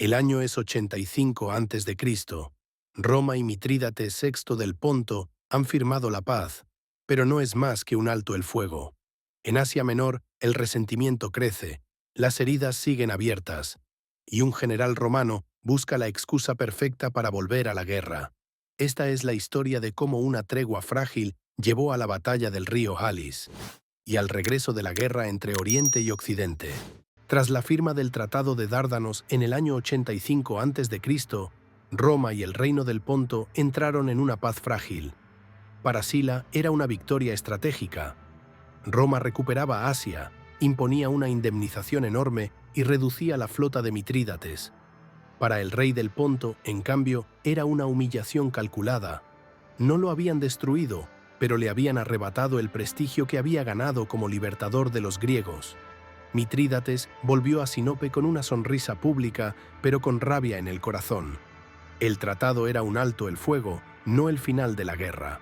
El año es 85 a.C. Roma y Mitrídates VI del Ponto han firmado la paz, pero no es más que un alto el fuego. En Asia Menor, el resentimiento crece, las heridas siguen abiertas, y un general romano busca la excusa perfecta para volver a la guerra. Esta es la historia de cómo una tregua frágil llevó a la batalla del río Halis y al regreso de la guerra entre Oriente y Occidente. Tras la firma del Tratado de Dárdanos en el año 85 a.C., Roma y el Reino del Ponto entraron en una paz frágil. Para Sila era una victoria estratégica. Roma recuperaba Asia, imponía una indemnización enorme y reducía la flota de Mitrídates. Para el rey del Ponto, en cambio, era una humillación calculada. No lo habían destruido, pero le habían arrebatado el prestigio que había ganado como libertador de los griegos. Mitrídates volvió a Sinope con una sonrisa pública, pero con rabia en el corazón. El tratado era un alto el fuego, no el final de la guerra.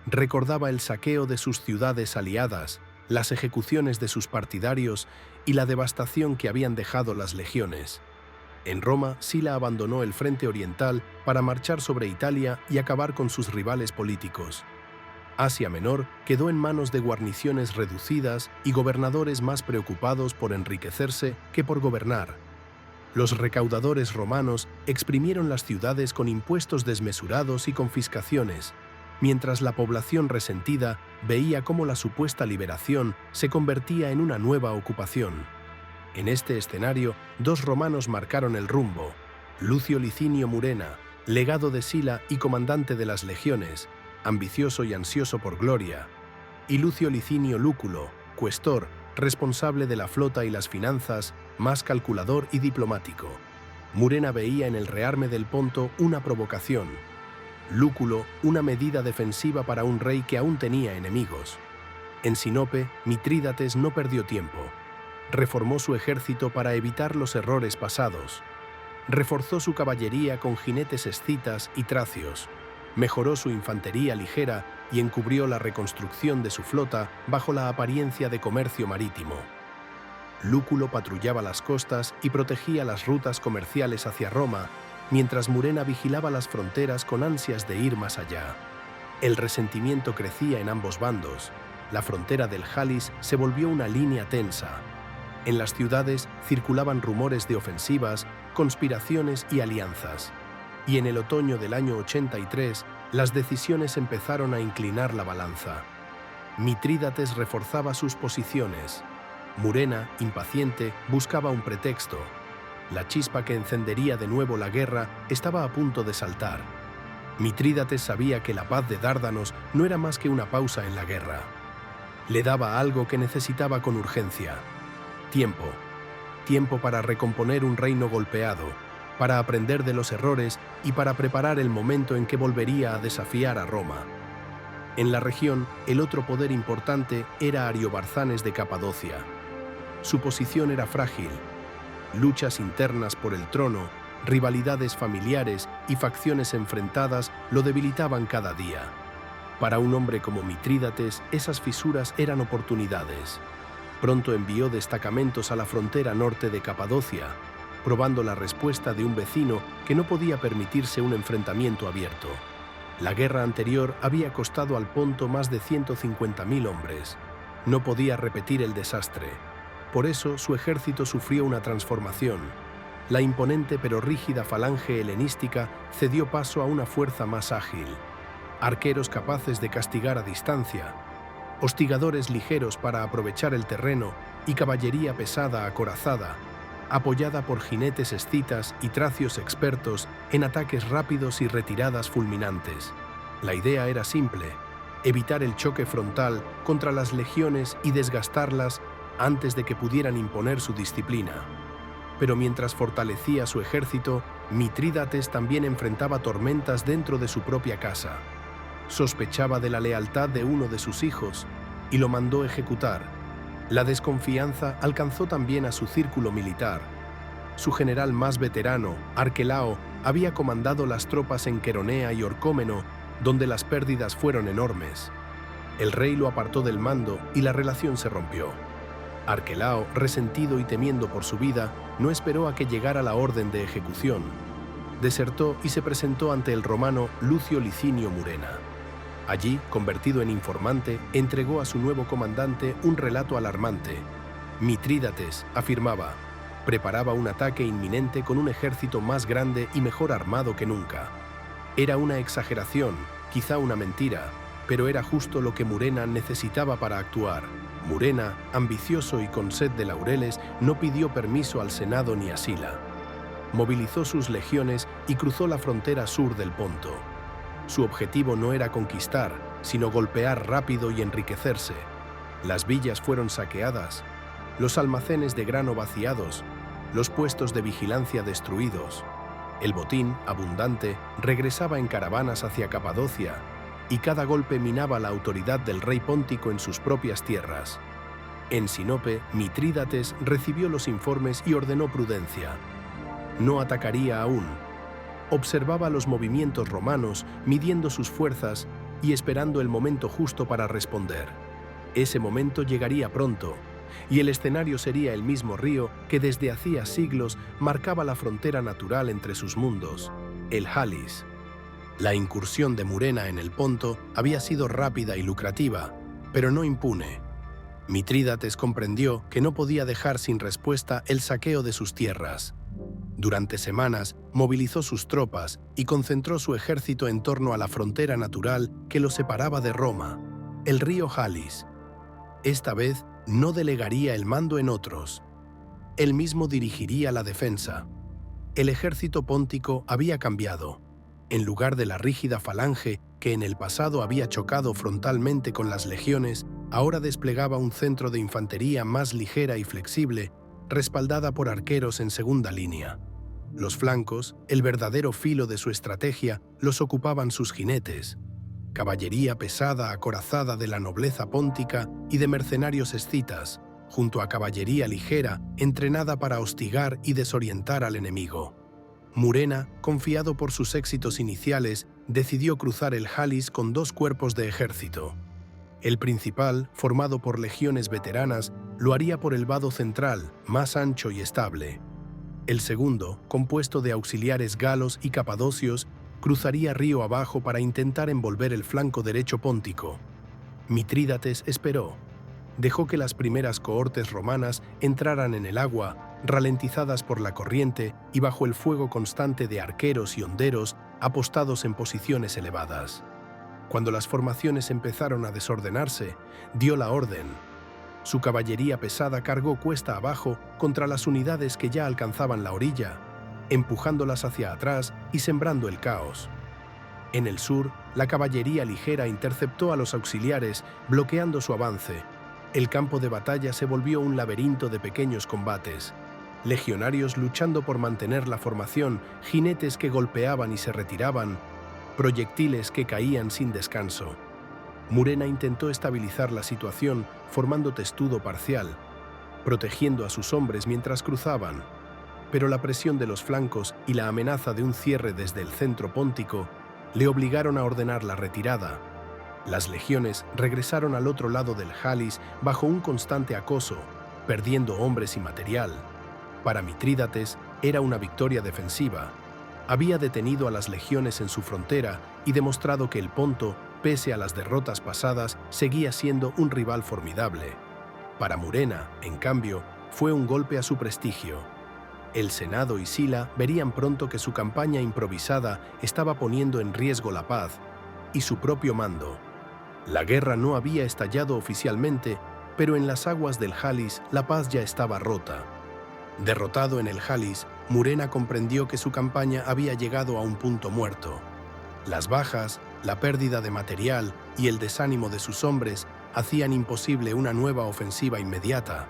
Recordaba el saqueo de sus ciudades aliadas, las ejecuciones de sus partidarios y la devastación que habían dejado las legiones. En Roma, Sila abandonó el frente oriental para marchar sobre Italia y acabar con sus rivales políticos. Asia Menor quedó en manos de guarniciones reducidas y gobernadores más preocupados por enriquecerse que por gobernar. Los recaudadores romanos exprimieron las ciudades con impuestos desmesurados y confiscaciones, mientras la población resentida veía cómo la supuesta liberación se convertía en una nueva ocupación. En este escenario, dos romanos marcaron el rumbo: Lucio Licinio Murena, legado de Sila y comandante de las legiones, ambicioso y ansioso por gloria, y Lucio Licinio Lúculo, cuestor, responsable de la flota y las finanzas, más calculador y diplomático. Murena veía en el rearme del Ponto una provocación, Lúculo una medida defensiva para un rey que aún tenía enemigos. En Sinope, Mitrídates no perdió tiempo. Reformó su ejército para evitar los errores pasados. Reforzó su caballería con jinetes escitas y tracios. Mejoró su infantería ligera y encubrió la reconstrucción de su flota bajo la apariencia de comercio marítimo. Lúculo patrullaba las costas y protegía las rutas comerciales hacia Roma, mientras Murena vigilaba las fronteras con ansias de ir más allá. El resentimiento crecía en ambos bandos. La frontera del Halis se volvió una línea tensa. En las ciudades circulaban rumores de ofensivas, conspiraciones y alianzas. Y en el otoño del año 83, las decisiones empezaron a inclinar la balanza. Mitrídates reforzaba sus posiciones. Murena, impaciente, buscaba un pretexto. La chispa que encendería de nuevo la guerra estaba a punto de saltar. Mitrídates sabía que la paz de Dárdanos no era más que una pausa en la guerra. Le daba algo que necesitaba con urgencia: tiempo. Tiempo para recomponer un reino golpeado, para aprender de los errores y para preparar el momento en que volvería a desafiar a Roma. En la región, el otro poder importante era Ariobarzanes de Capadocia. Su posición era frágil. Luchas internas por el trono, rivalidades familiares y facciones enfrentadas lo debilitaban cada día. Para un hombre como Mitrídates, esas fisuras eran oportunidades. Pronto envió destacamentos a la frontera norte de Capadocia, probando la respuesta de un vecino que no podía permitirse un enfrentamiento abierto. La guerra anterior había costado al Ponto más de 150.000 hombres. No podía repetir el desastre. Por eso su ejército sufrió una transformación. La imponente pero rígida falange helenística cedió paso a una fuerza más ágil. Arqueros capaces de castigar a distancia, hostigadores ligeros para aprovechar el terreno y caballería pesada acorazada, apoyada por jinetes escitas y tracios expertos en ataques rápidos y retiradas fulminantes. La idea era simple: evitar el choque frontal contra las legiones y desgastarlas antes de que pudieran imponer su disciplina. Pero mientras fortalecía su ejército, Mitrídates también enfrentaba tormentas dentro de su propia casa. Sospechaba de la lealtad de uno de sus hijos y lo mandó ejecutar. La desconfianza alcanzó también a su círculo militar. Su general más veterano, Arquelao, había comandado las tropas en Queronea y Orcómeno, donde las pérdidas fueron enormes. El rey lo apartó del mando y la relación se rompió. Arquelao, resentido y temiendo por su vida, no esperó a que llegara la orden de ejecución. Desertó y se presentó ante el romano Lucio Licinio Murena. Allí, convertido en informante, entregó a su nuevo comandante un relato alarmante. Mitrídates, afirmaba, preparaba un ataque inminente con un ejército más grande y mejor armado que nunca. Era una exageración, quizá una mentira, pero era justo lo que Murena necesitaba para actuar. Murena, ambicioso y con sed de laureles, no pidió permiso al Senado ni a Sila. Movilizó sus legiones y cruzó la frontera sur del Ponto. Su objetivo no era conquistar, sino golpear rápido y enriquecerse. Las villas fueron saqueadas, los almacenes de grano vaciados, los puestos de vigilancia destruidos. El botín, abundante, regresaba en caravanas hacia Capadocia, y cada golpe minaba la autoridad del rey póntico en sus propias tierras. En Sinope, Mitrídates recibió los informes y ordenó prudencia. No atacaría aún. Observaba los movimientos romanos, midiendo sus fuerzas y esperando el momento justo para responder. Ese momento llegaría pronto, y el escenario sería el mismo río que desde hacía siglos marcaba la frontera natural entre sus mundos, el Halis. La incursión de Murena en el Ponto había sido rápida y lucrativa, pero no impune. Mitrídates comprendió que no podía dejar sin respuesta el saqueo de sus tierras. Durante semanas movilizó sus tropas y concentró su ejército en torno a la frontera natural que lo separaba de Roma, el río Halis. Esta vez no delegaría el mando en otros. Él mismo dirigiría la defensa. El ejército póntico había cambiado. En lugar de la rígida falange que en el pasado había chocado frontalmente con las legiones, ahora desplegaba un centro de infantería más ligera y flexible, respaldada por arqueros en segunda línea. Los flancos, el verdadero filo de su estrategia, los ocupaban sus jinetes. Caballería pesada acorazada de la nobleza póntica y de mercenarios escitas, junto a caballería ligera entrenada para hostigar y desorientar al enemigo. Murena, confiado por sus éxitos iniciales, decidió cruzar el Halis con dos cuerpos de ejército. El principal, formado por legiones veteranas, lo haría por el vado central, más ancho y estable. El segundo, compuesto de auxiliares galos y capadocios, cruzaría río abajo para intentar envolver el flanco derecho póntico. Mitrídates esperó. Dejó que las primeras cohortes romanas entraran en el agua, ralentizadas por la corriente y bajo el fuego constante de arqueros y honderos apostados en posiciones elevadas. Cuando las formaciones empezaron a desordenarse, dio la orden. Su caballería pesada cargó cuesta abajo contra las unidades que ya alcanzaban la orilla, empujándolas hacia atrás y sembrando el caos. En el sur, la caballería ligera interceptó a los auxiliares, bloqueando su avance. El campo de batalla se volvió un laberinto de pequeños combates. Legionarios luchando por mantener la formación, jinetes que golpeaban y se retiraban, proyectiles que caían sin descanso. Murena intentó estabilizar la situación formando testudo parcial, protegiendo a sus hombres mientras cruzaban, pero la presión de los flancos y la amenaza de un cierre desde el centro póntico le obligaron a ordenar la retirada. Las legiones regresaron al otro lado del Halis bajo un constante acoso, perdiendo hombres y material. Para Mitrídates era una victoria defensiva. Había detenido a las legiones en su frontera y demostrado que el Ponto, pese a las derrotas pasadas, seguía siendo un rival formidable. Para Murena, en cambio, fue un golpe a su prestigio. El Senado y Sila verían pronto que su campaña improvisada estaba poniendo en riesgo la paz y su propio mando. La guerra no había estallado oficialmente, pero en las aguas del Halis la paz ya estaba rota. Derrotado en el Halis, Murena comprendió que su campaña había llegado a un punto muerto. Las bajas, la pérdida de material y el desánimo de sus hombres hacían imposible una nueva ofensiva inmediata.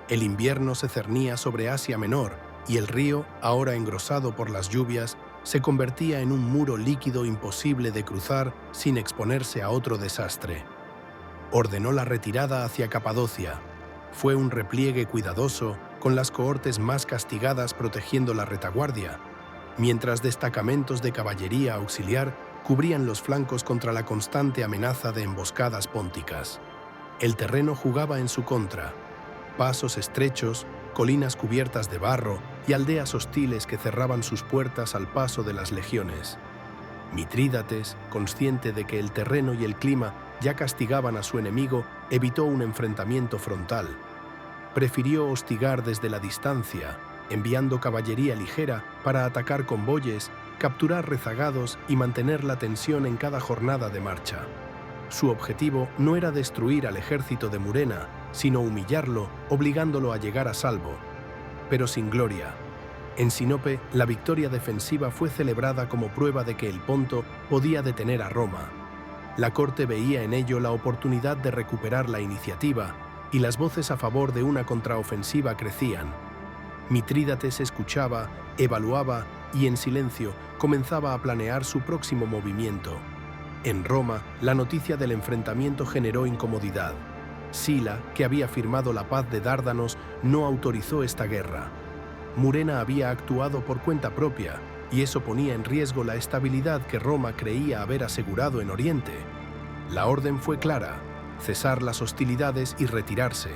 El invierno se cernía sobre Asia Menor y el río, ahora engrosado por las lluvias, se convertía en un muro líquido imposible de cruzar sin exponerse a otro desastre. Ordenó la retirada hacia Capadocia. Fue un repliegue cuidadoso, con las cohortes más castigadas protegiendo la retaguardia, mientras destacamentos de caballería auxiliar cubrían los flancos contra la constante amenaza de emboscadas pónticas. El terreno jugaba en su contra. Pasos estrechos, colinas cubiertas de barro y aldeas hostiles que cerraban sus puertas al paso de las legiones. Mitrídates, consciente de que el terreno y el clima ya castigaban a su enemigo, evitó un enfrentamiento frontal. Prefirió hostigar desde la distancia, enviando caballería ligera para atacar convoyes, capturar rezagados y mantener la tensión en cada jornada de marcha. Su objetivo no era destruir al ejército de Murena, sino humillarlo, obligándolo a llegar a salvo, pero sin gloria. En Sinope, la victoria defensiva fue celebrada como prueba de que el Ponto podía detener a Roma. La corte veía en ello la oportunidad de recuperar la iniciativa, y las voces a favor de una contraofensiva crecían. Mitrídates escuchaba, evaluaba y, en silencio, comenzaba a planear su próximo movimiento. En Roma, la noticia del enfrentamiento generó incomodidad. Sila, que había firmado la paz de Dárdanos, no autorizó esta guerra. Murena había actuado por cuenta propia, y eso ponía en riesgo la estabilidad que Roma creía haber asegurado en Oriente. La orden fue clara: cesar las hostilidades y retirarse.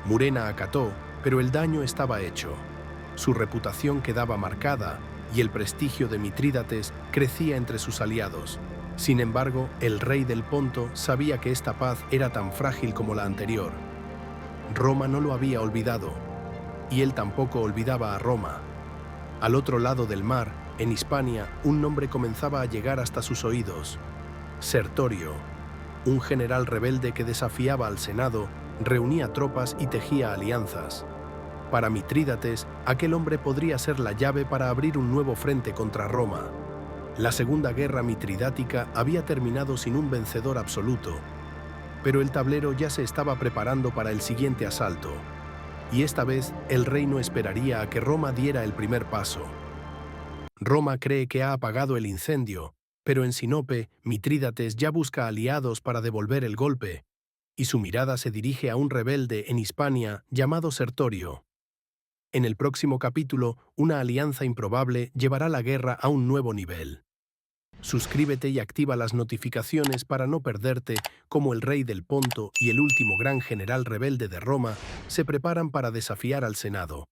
Murena acató, pero el daño estaba hecho. Su reputación quedaba marcada, y el prestigio de Mitrídates crecía entre sus aliados. Sin embargo, el rey del Ponto sabía que esta paz era tan frágil como la anterior. Roma no lo había olvidado, y él tampoco olvidaba a Roma. Al otro lado del mar, en Hispania, un nombre comenzaba a llegar hasta sus oídos: Sertorio, un general rebelde que desafiaba al Senado, reunía tropas y tejía alianzas. Para Mitrídates, aquel hombre podría ser la llave para abrir un nuevo frente contra Roma. La Segunda Guerra Mitridática había terminado sin un vencedor absoluto, pero el tablero ya se estaba preparando para el siguiente asalto, y esta vez el rey no esperaría a que Roma diera el primer paso. Roma cree que ha apagado el incendio, pero en Sinope, Mitrídates ya busca aliados para devolver el golpe, y su mirada se dirige a un rebelde en Hispania llamado Sertorio. En el próximo capítulo, una alianza improbable llevará la guerra a un nuevo nivel. Suscríbete y activa las notificaciones para no perderte cómo el rey del Ponto y el último gran general rebelde de Roma se preparan para desafiar al Senado.